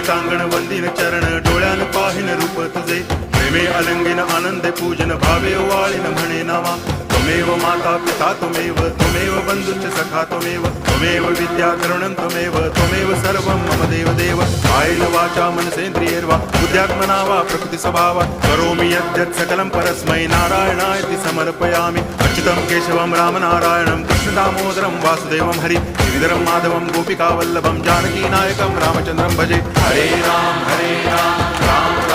टांगण वंदिन चरण डोळ्यान पाहिन रूप तुझे प्रेमे अलंगिन आनंदे पूजन भावे वाळीन म्हणे नावा त्वमेव माता पिता त्वमेव बंधुश्च सखा त्वमेव विद्या तरुणं त्वमेव सर्वं मम देव कायेन वाचा मनसेन्द्रियैर्वा बुद्ध्यात्मना वा प्रकृति स्वभावात् करोमि यद्यत् सकलं परस्मै नारायणायति समर्पयामि अच्युतं केशवं रामनारायणं कृष्णदामोदरं वासुदेवं हरि गिरिधरं माधवं गोपिकावल्लभं जानकीनायकं रामचन्द्रं भजे हरे राम राम